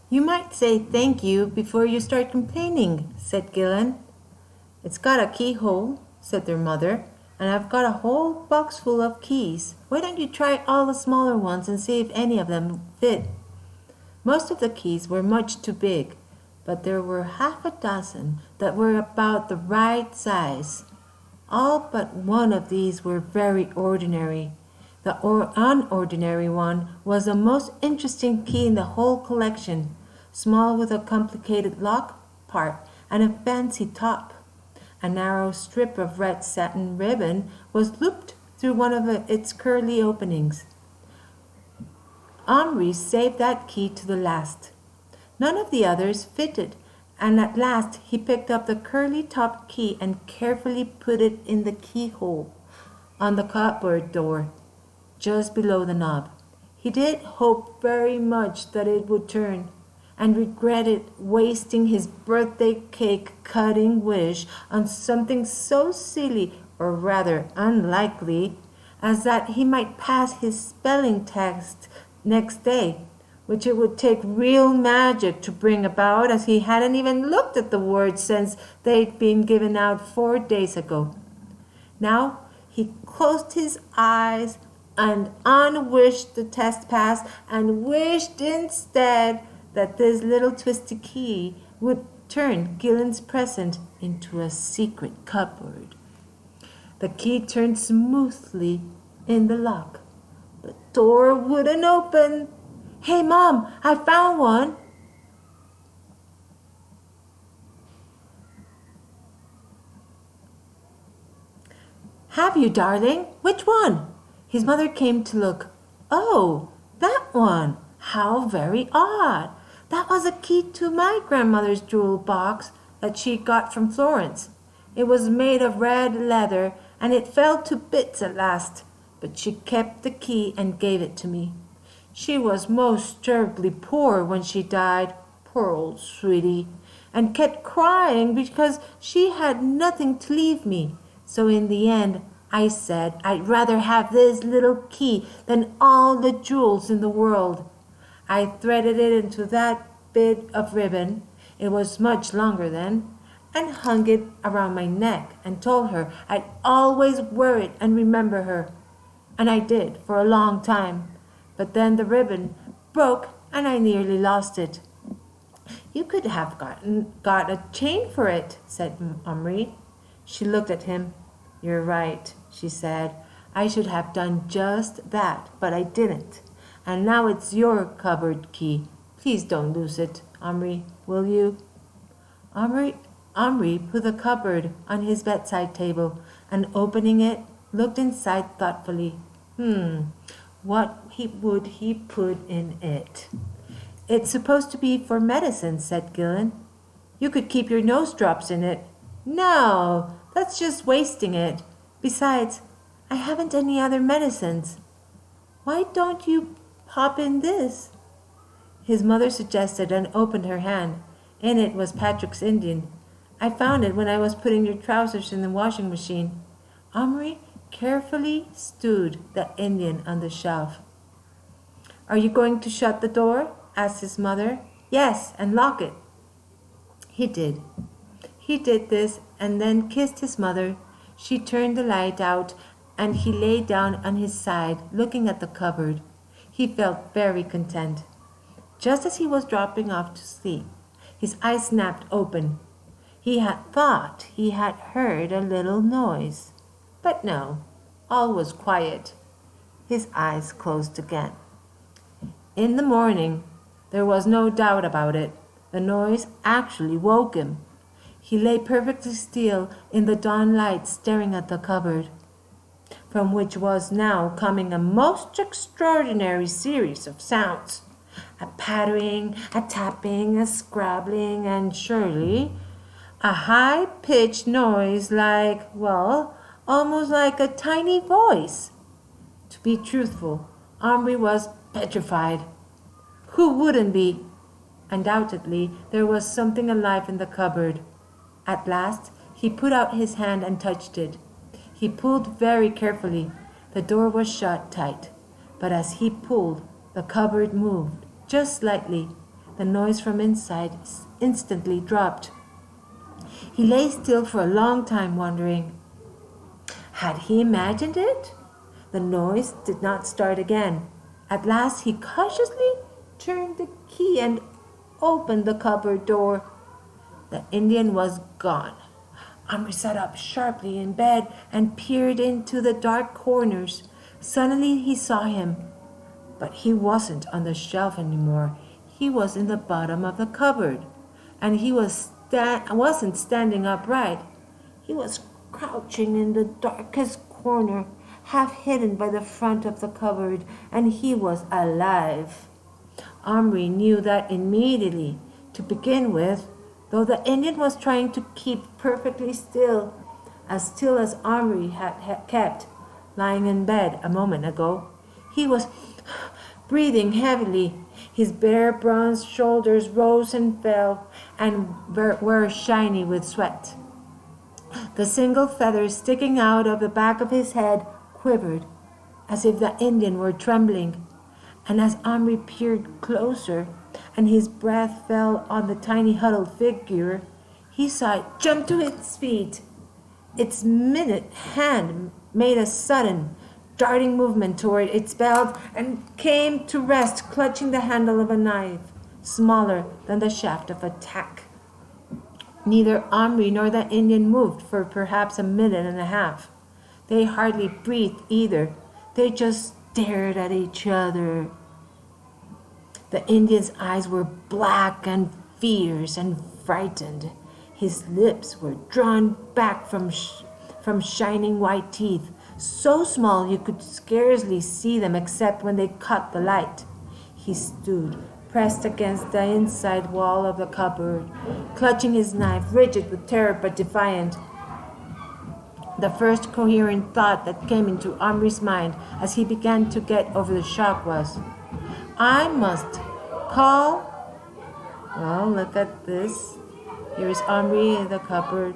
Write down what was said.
You might say thank you before you start complaining, said Gillen. It's got a keyhole, said their mother, and I've got a whole box full of keys. Why don't you try all the smaller ones and see if any of them fit? Most of the keys were much too big, but there were half a dozen that were about the right size. All but one of these were very ordinary. The unordinary one was the most interesting key in the whole collection, small with a complicated lock part and a fancy top. A narrow strip of red satin ribbon was looped through one of its curly openings. Henri saved that key to the last. None of the others fitted, and at last he picked up the curly-topped key and carefully put it in the keyhole on the cupboard door, just below the knob. He did hope very much that it would turn, and regretted wasting his birthday cake cutting wish on something so silly, or rather unlikely, as that he might pass his spelling test next day, which it would take real magic to bring about, as he hadn't even looked at the words since they'd been given out 4 days ago. Now he closed his eyes and unwished the test pass, and wished instead that this little twisty key would turn Gillen's present into a secret cupboard. The key turned smoothly in the lock. The door wouldn't open. Hey, Mom, I found one. Have you, darling? Which one? His mother came to look. Oh, that one. How very odd. That was a key to my grandmother's jewel box that she got from Florence. It was made of red leather, and it fell to bits at last, but she kept the key and gave it to me. She was most terribly poor when she died, poor old sweetie, and kept crying because she had nothing to leave me. So in the end, I said I'd rather have this little key than all the jewels in the world. I threaded it into that bit of ribbon, it was much longer then, and hung it around my neck and told her I'd always wear it and remember her. And I did for a long time. But then the ribbon broke and I nearly lost it. You could have got a chain for it, said Henri. She looked at him. You're right, she said. I should have done just that, but I didn't. And now it's your cupboard key. Please don't lose it, Henri, will you? Henri put the cupboard on his bedside table, and opening it, looked inside thoughtfully. What would he put in it? It's supposed to be for medicine, said Gillen. You could keep your nose drops in it. No, that's just wasting it. Besides, I haven't any other medicines. Why don't you pop in this? His mother suggested and opened her hand. In it was Patrick's Indian. I found it when I was putting your trousers in the washing machine. Henri carefully stowed the Indian on the shelf. Are you going to shut the door? Asked his mother. Yes, and lock it. He did. He did this and then kissed his mother. She turned the light out and he lay down on his side, looking at the cupboard. He felt very content. Just as he was dropping off to sleep, his eyes snapped open. He had thought he had heard a little noise, but no, all was quiet. His eyes closed again. In the morning, there was no doubt about it. The noise actually woke him. He lay perfectly still in the dawn light, staring at the cupboard, from which was now coming a most extraordinary series of sounds. A pattering, a tapping, a scrabbling, and surely a high-pitched noise like, well, almost like a tiny voice. To be truthful, Henri was petrified. Who wouldn't be? Undoubtedly, there was something alive in the cupboard. At last, he put out his hand and touched it. He pulled very carefully. The door was shut tight, but as he pulled, the cupboard moved, just slightly, the noise from inside instantly dropped. He lay still for a long time, wondering. Had he imagined it? The noise did not start again. At last he cautiously turned the key and opened the cupboard door. The Indian was gone. Omri sat up sharply in bed and peered into the dark corners. Suddenly he saw him. But he wasn't on the shelf anymore. He was in the bottom of the cupboard. And he wasn't standing upright. He was crouching in the darkest corner, half hidden by the front of the cupboard, and he was alive. Omri knew that immediately. To begin with, though the Indian was trying to keep perfectly still as Omri had kept, lying in bed a moment ago, he was breathing heavily. His bare bronze shoulders rose and fell and were shiny with sweat. The single feather sticking out of the back of his head quivered, as if the Indian were trembling. And as Omri peered closer, and his breath fell on the tiny huddled figure, he saw it jump to its feet. Its minute hand made a sudden, darting movement toward its belt and came to rest clutching the handle of a knife, smaller than the shaft of a tack. Neither Omri nor the Indian moved for perhaps a minute and a half. They hardly breathed either. They just stared at each other. The Indian's eyes were black and fierce and frightened. His lips were drawn back from shining white teeth, so small you could scarcely see them except when they caught the light. He stood, pressed against the inside wall of the cupboard, clutching his knife, rigid with terror but defiant. The first coherent thought that came into Omri's mind as he began to get over the shock was, I must call. Well, look at this. Here is Omri in the cupboard.